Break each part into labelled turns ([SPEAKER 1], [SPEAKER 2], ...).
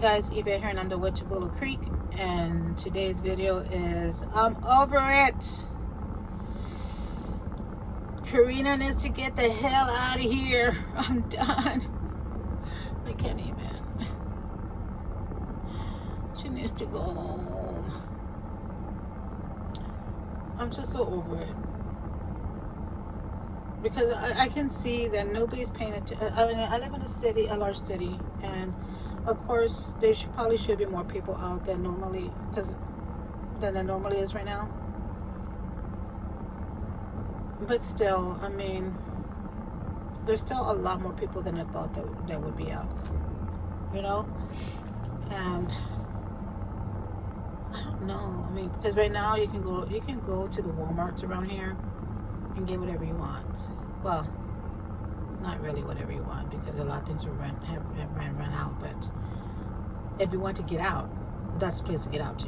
[SPEAKER 1] guys, Yvette here, and I'm the Witch of Willow Creek, and today's video is I'm over it. Corina needs to get the hell out of here. I'm done. I can't even. She needs to go home. I'm just so over it. Because I can see that nobody's paying attention. I mean, I live in a large city, and of course there probably should be more people out than normally, than there normally is right now. But still, I mean, there's still a lot more people than I thought that would be out. You know, and I don't know. I mean, because right now you can go to the Walmarts around here and get whatever you want. Well, not really whatever you want, because a lot of things have run out. But if you want to get out, that's the place to get out to,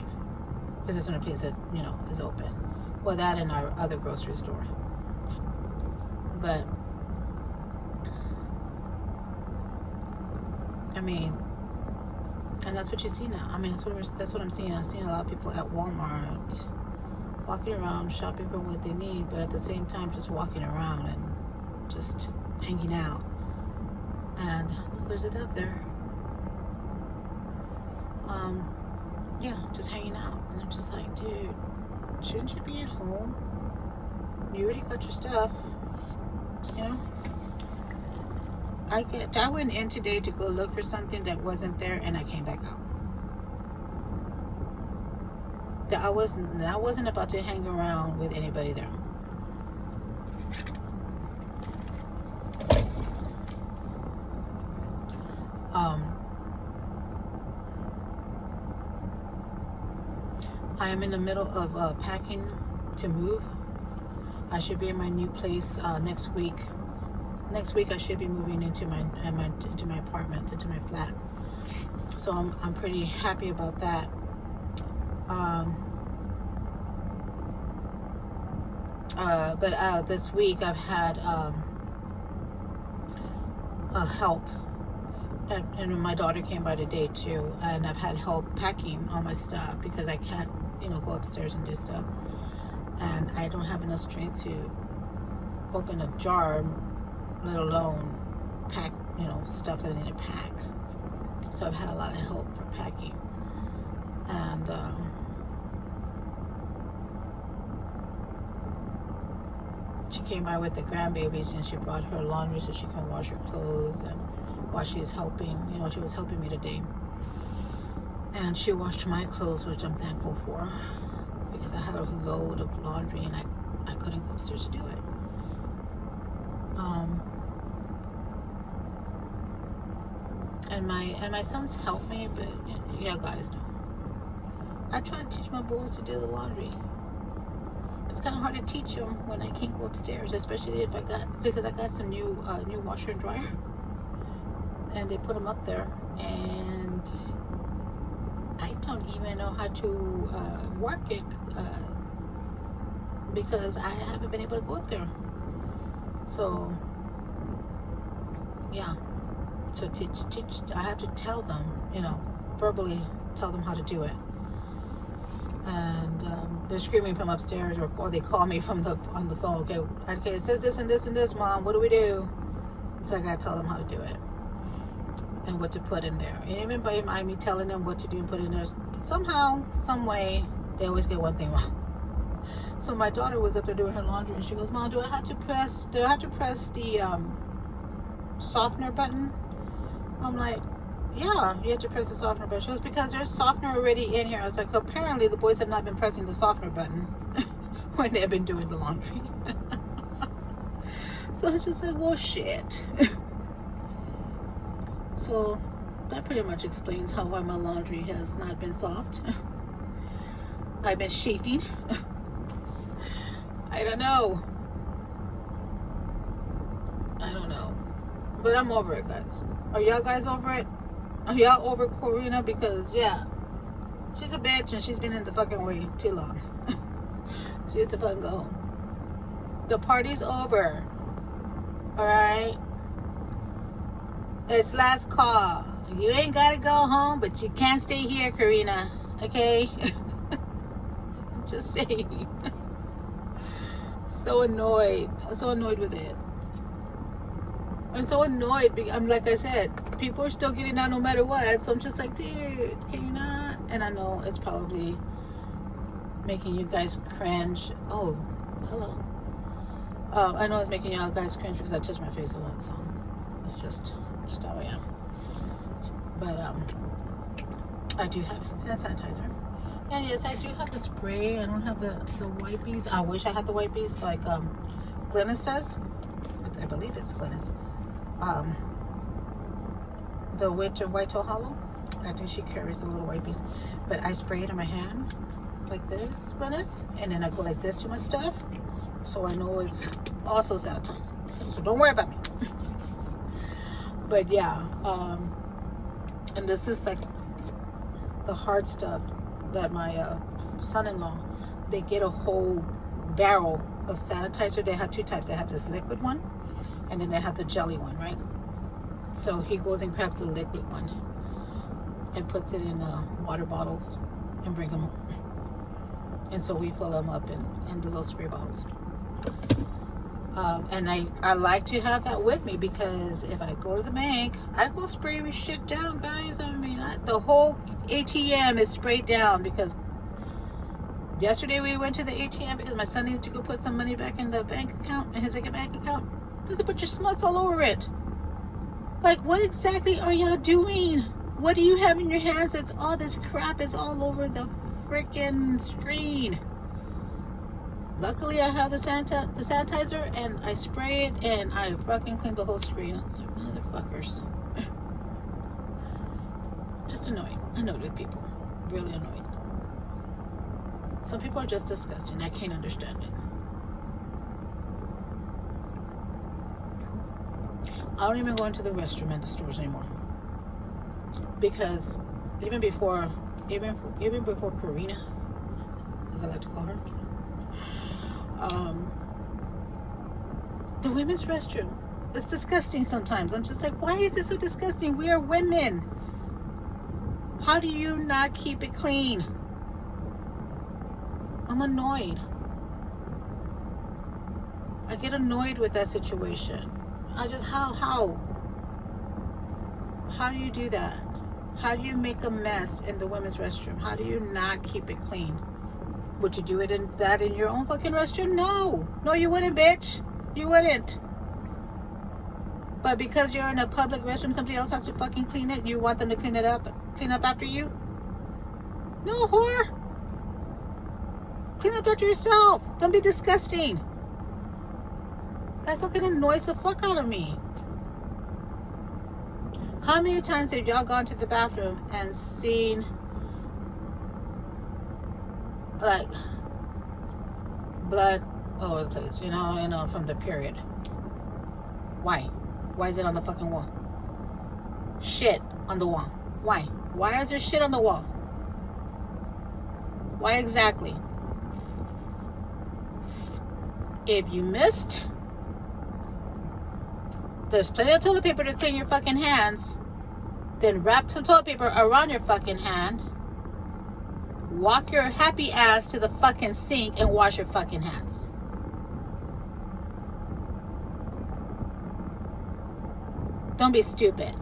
[SPEAKER 1] because it's the only place that is open. Well, that and our other grocery store. But I mean, and that's what you see now. I mean, that's what I'm seeing. I'm seeing a lot of people at Walmart walking around shopping for what they need, but at the same time just walking around and just hanging out. And there's a dove there. Yeah, just hanging out. And I'm just like, dude, shouldn't you be at home? You already got your stuff, I went in today to go look for something that wasn't there, and I came back out. I wasn't about to hang around with anybody there. I am in the middle of packing to move. I should be in my new place next week. Next week I should be moving into my apartment, into my flat. So I'm pretty happy about that. But this week I've had help, and my daughter came by today too, and I've had help packing all my stuff because I can't, go upstairs and do stuff, and I don't have enough strength to open a jar, let alone pack, stuff that I need to pack. So I've had a lot of help for packing, and she came by with the grandbabies, and she brought her laundry so she can wash her clothes, and while she's helping, she was helping me today. And she washed my clothes, which I'm thankful for, because I had a load of laundry and I couldn't go upstairs to do it. And my sons helped me, but yeah, guys know. I try to teach my boys to do the laundry. It's kind of hard to teach them when I can't go upstairs, especially because I got some new washer and dryer, and they put them up there, and I don't even know how to work it because I haven't been able to go up there. So yeah, so teach. I have to tell them, verbally tell them how to do it. And they're screaming from upstairs, or they call me on the phone. Okay, it says this and this and this, Mom. What do we do? So I gotta tell them how to do it and what to put in there. And even by me telling them what to do and put in there, somehow, some way, they always get one thing wrong. So my daughter was up there doing her laundry, and she goes, Mom, do I have to press the softener button? I'm like, yeah, you have to press the softener button. She goes, because there's softener already in here. I was like, apparently the boys have not been pressing the softener button when they've been doing the laundry. So I'm just like, well, shit. So that pretty much explains why my laundry has not been soft. I've been chafing. I don't know. But I'm over it, guys. Are y'all guys over it? Are y'all over Corina? Because, yeah, she's a bitch, and she's been in the fucking way too long. She needs to fucking go home. The party's over. Alright? It's last call. You ain't gotta go home, but you can't stay here, Corina. Okay? Just saying. So annoyed. I'm so annoyed with it. I'm so annoyed. I'm like I said, people are still getting out no matter what. So I'm just like, dude, can you not? And I know it's probably making you guys cringe. Oh, hello. I know it's making y'all guys cringe because I touch my face a lot. So it's just how I am. But I do have hand sanitizer. And yes, I do have the spray. I don't have the wipies. I wish I had the wipies like Glynis does. I believe it's Glynis. The Witch of White Toe Hollow. I think she carries the little wipies. But I spray it in my hand like this, Glynis. And then I go like this to my stuff. So I know it's also sanitized. So don't worry about me. But yeah. And this is like the hard stuff that my son-in-law, they get a whole barrel of sanitizer. They have two types. They have this liquid one, and then they have the jelly one, right? So he goes and grabs the liquid one and puts it in water bottles and brings them home. And so we fill them up in the little spray bottles. And I like to have that with me because if I go to the bank, I go spray shit down, guys. I mean, the whole ATM is sprayed down because yesterday we went to the ATM because my son needed to go put some money back in the bank account, in his bank account. There's a bunch of smuts all over it. Like, what exactly are y'all doing? What do you have in your hands? It's all this crap is all over the freaking screen. Luckily, I have the sanitizer, and I spray it, and I fucking cleaned the whole screen. I was like, motherfuckers. Just annoyed. Annoyed with people. Really annoyed. Some people are just disgusting. I can't understand it. I don't even go into the restroom at the stores anymore. Because even before Corina, as I like to call her, the women's restroom, it's disgusting sometimes. I'm just like, why is it so disgusting? We are women. How do you not keep it clean? I'm annoyed. I get annoyed with that situation. I just, how do you do that? How do you make a mess in the women's restroom? How do you not keep it clean? Would you do it in your own fucking restroom? No, you wouldn't, bitch. You wouldn't. But because you're in a public restroom, somebody else has to fucking clean it. You want them to clean up after you? No, whore. Clean up after yourself. Don't be disgusting. That fucking annoys the fuck out of me. How many times have y'all gone to the bathroom and seen like blood all over the place, you know, from the period? Why is it on the fucking wall? Shit on the wall. Why is there shit on the wall? Why exactly? If you missed, there's plenty of toilet paper to clean your fucking hands. Then wrap some toilet paper around your fucking hand. Walk your happy ass to the fucking sink and wash your fucking hands. Don't be stupid.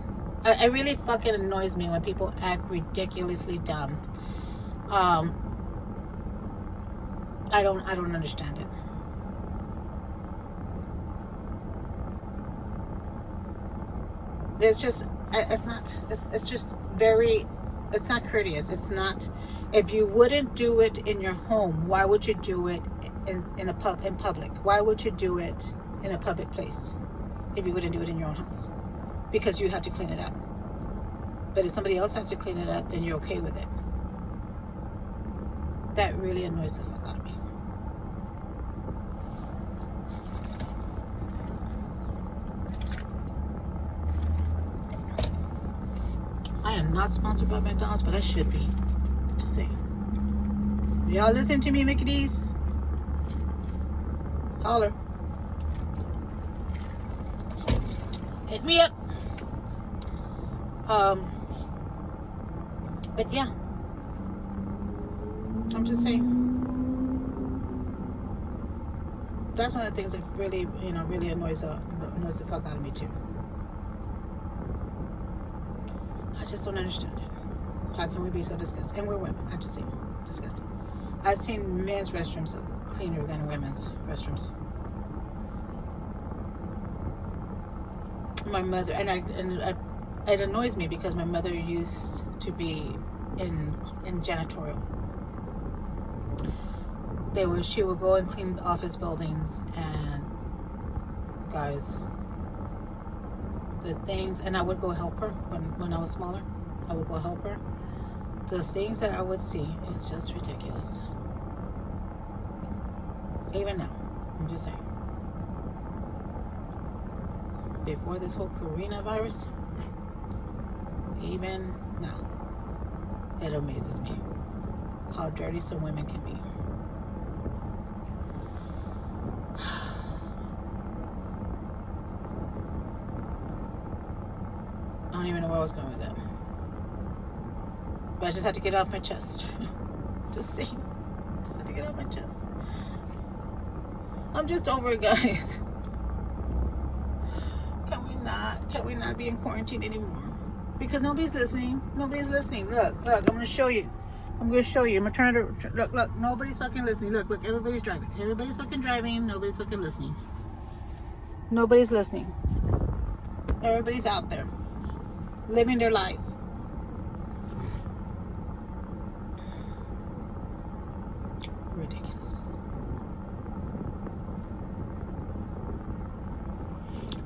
[SPEAKER 1] It really fucking annoys me when people act ridiculously dumb. I don't understand it. It's just courteous. It's not. If you wouldn't do it in your home, why would you do it in public? Why would you do it in a public place if you wouldn't do it in your own house? Because you have to clean it up. But if somebody else has to clean it up, then you're okay with it. That really annoys the fuck out of me. I am not sponsored by McDonald's, but I should be. Just saying. Y'all listen to me, Mickey D's? Holler. Hit me up. But yeah, I'm just saying. That's one of the things that really, really annoys the fuck out of me too. I just don't understand it. How can we be so disgusting? And we're women. I just say disgusting. I've seen men's restrooms cleaner than women's restrooms. My mother it annoys me because my mother used to be in janitorial. She would go and clean office buildings, and guys, the things, and I would go help her when I was smaller. I would go help her. The things that I would see is just ridiculous. Even now, I'm just saying. Before this whole Corina virus, even now, it amazes me how dirty some women can be. I don't even know where I was going with that. But I just had to get it off my chest. Just had to get it off my chest. I'm just over it, guys. Can we not be in quarantine anymore? Because nobody's listening. Look, I'm gonna show you. I'm gonna turn it. Look, nobody's fucking listening. Look, everybody's driving. Everybody's fucking driving. Nobody's fucking listening. Nobody's listening. Everybody's out there living their lives. Ridiculous.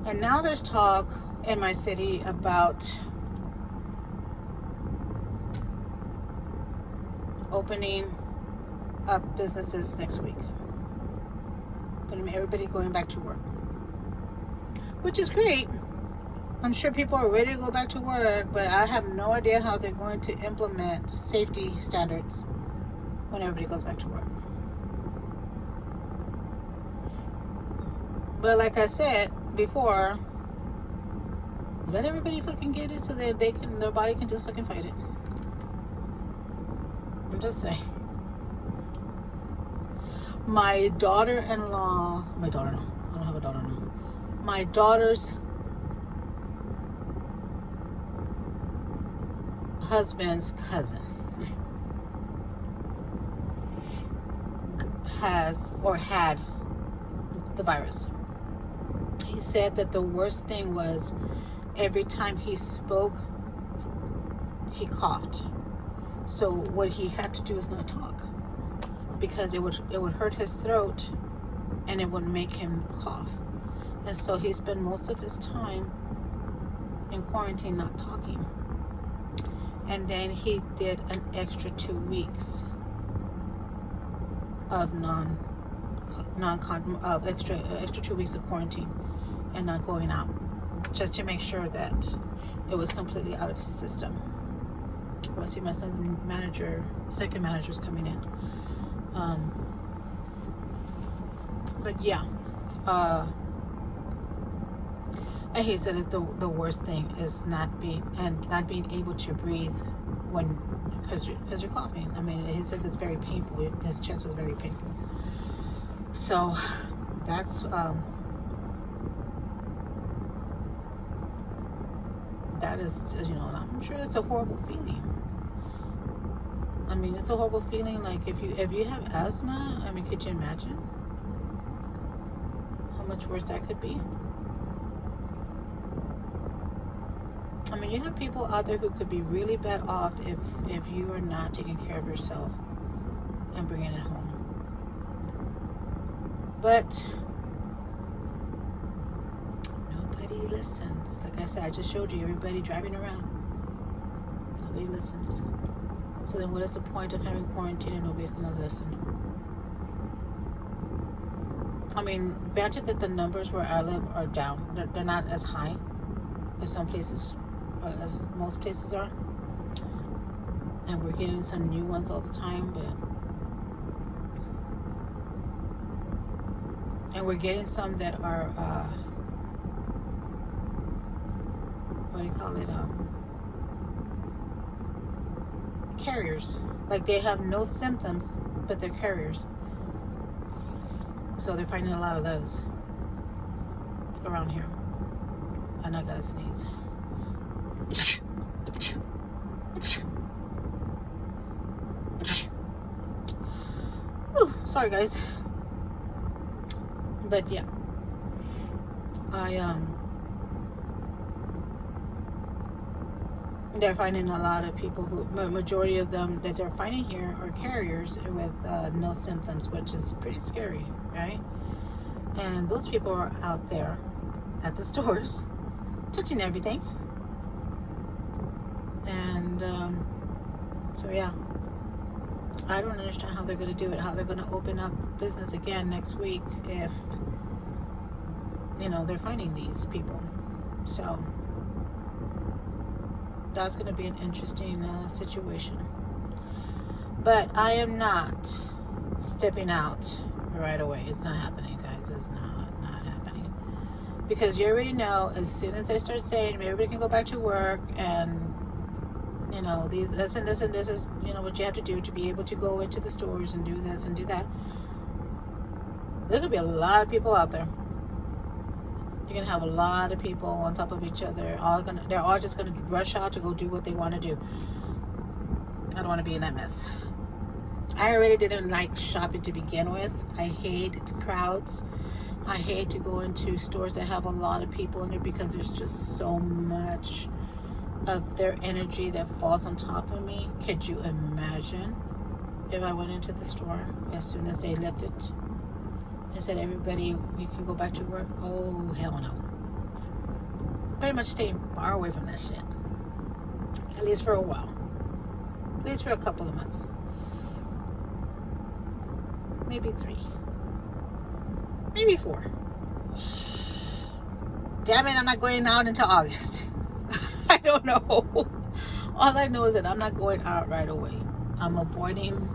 [SPEAKER 1] And now there's talk in my city about opening up businesses next week. Everybody going back to work, which is great. I'm sure people are ready to go back to work, but I have no idea how they're going to implement safety standards when everybody goes back to work. But like I said before, let everybody fucking get it so that their body can just fucking fight it. I'm just saying. My daughter-in-law, I don't have a daughter-in-law. My daughter's husband's cousin had the virus. He said that the worst thing was every time he spoke, he coughed. So what he had to do is not talk, because it would hurt his throat and it would make him cough. And so he spent most of his time in quarantine not talking. And then he did an extra 2 weeks of extra 2 weeks of quarantine and not going out, just to make sure that it was completely out of his system. I see my son's second manager's coming in. But yeah, and he said it's the worst thing is not being able to breathe because you're coughing. I mean, he says it's very painful. His chest was very painful. So that's that is, I'm sure it's a horrible feeling. I mean, it's a horrible feeling. Like if you have asthma, I mean, could you imagine how much worse that could be? I mean, you have people out there who could be really bad off if you are not taking care of yourself and bringing it home. But nobody listens. Like I said, I just showed you everybody driving around. Nobody listens. So then what is the point of having quarantine and nobody's going to listen? I mean, granted that the numbers where I live are down. They're not as high as some places, as most places are. And we're getting some new ones all the time, and we're getting some that are, what do you call it? carriers. Like they have no symptoms, but they're carriers. So they're finding a lot of those around here. And I gotta sneeze. Whew, sorry guys. But yeah. They're finding a lot of people who, majority of them that they're finding here are carriers with no symptoms, which is pretty scary, right? And those people are out there at the stores touching everything. And so yeah, I don't understand how they're going to do it, how they're going to open up business again next week if, you know, they're finding these people. So that's going to be an interesting situation. But I am not stepping out right away. It's not happening, guys. It's not happening. Because you already know, as soon as they start saying everybody can go back to work, and you know, this and this and this is, you know, what you have to do to be able to go into the stores and do this and do that, there's going to be a lot of people out there. You're gonna have a lot of people on top of each other. They're all just gonna rush out to go do what they want to do. I don't want to be in that mess. I already didn't like shopping to begin with. I hate crowds. I hate to go into stores that have a lot of people in there because there's just so much of their energy that falls on top of me. Could you imagine if I went into the store as soon as they lifted and said, everybody, you can go back to work? Oh, hell no. Pretty much staying far away from that shit. At least for a while. At least for a couple of months. Maybe 3. Maybe 4. Damn it, I'm not going out until August. I don't know. All I know is that I'm not going out right away. I'm avoiding.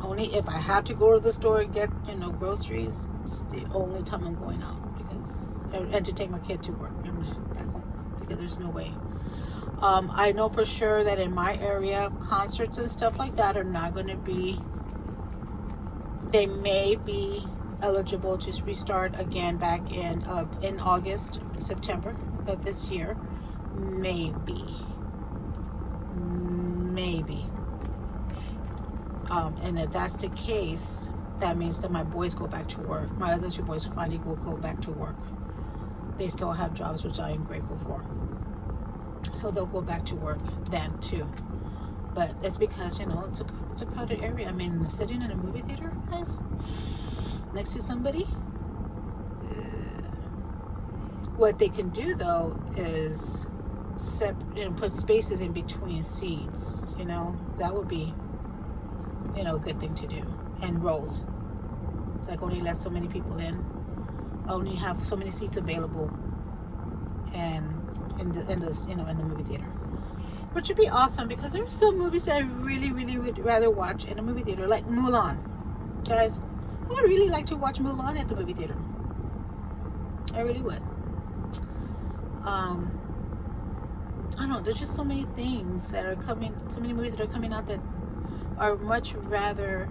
[SPEAKER 1] Only if I have to go to the store and get, you know, groceries, it's the only time I'm going out, because, and to take my kid to work and back home, because there's no way. I know for sure that in my area, concerts and stuff like that are not going to be, they may be eligible to restart again back in August, September of this year. Maybe. And if that's the case, that means that my boys go back to work. My other 2 boys finally will go back to work. They still have jobs, which I am grateful for. So they'll go back to work then too. But it's because, you know, it's a crowded area. I mean, sitting in a movie theater, guys, next to somebody. What they can do though is put spaces in between seats. You know, that would be, you know, a good thing to do. And rows, like only let so many people in, only have so many seats available, and in the you know, in the movie theater, which would be awesome, because there are some movies that I really would rather watch in a movie theater, like Mulan. Guys, I would really like to watch Mulan at the movie theater. I really would. I don't know, there's just so many things that are coming, so many movies that are coming out that are much rather,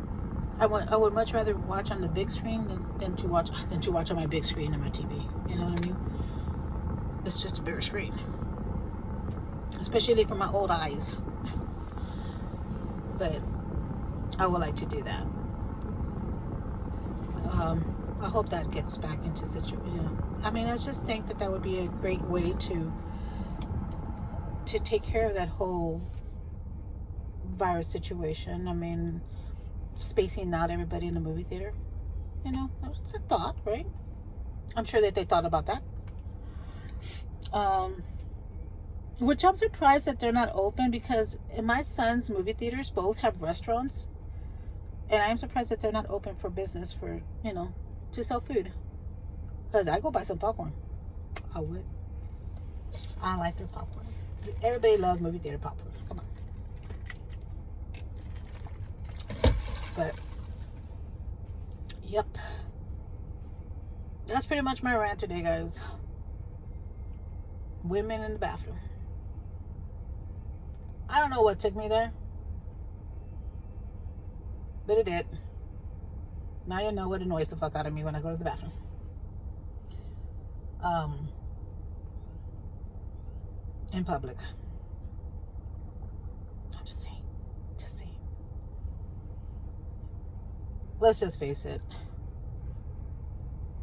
[SPEAKER 1] I would much rather watch on the big screen than to watch on my big screen on my TV. You know what I mean? It's just a bigger screen, especially for my old eyes. But I would like to do that. I hope that gets back into situation. You know, I mean, I just think that would be a great way to take care of that whole virus situation. I mean, spacing out everybody in the movie theater. You know, it's a thought, right? I'm sure that they thought about that. Which I'm surprised that they're not open, because in my son's movie theaters both have restaurants, and I'm surprised that they're not open for business, for, you know, to sell food. Because I go buy some popcorn. I would. I like their popcorn. Everybody loves movie theater popcorn. Come on. But yep, that's pretty much my rant today, guys. Women in the bathroom. I don't know what took me there. But it did. Now you know what annoys the fuck out of me when I go to the bathroom. In public. I'm just saying. Just saying. Let's just face it.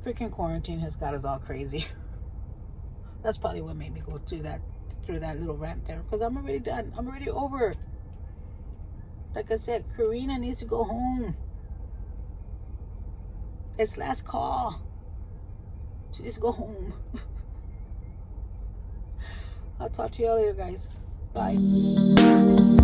[SPEAKER 1] Freaking quarantine has got us all crazy. That's probably what made me go through that little rant there. Because I'm already done. I'm already over. Like I said, Corina needs to go home. It's last call. She needs to go home. I'll talk to you all later, guys. Bye.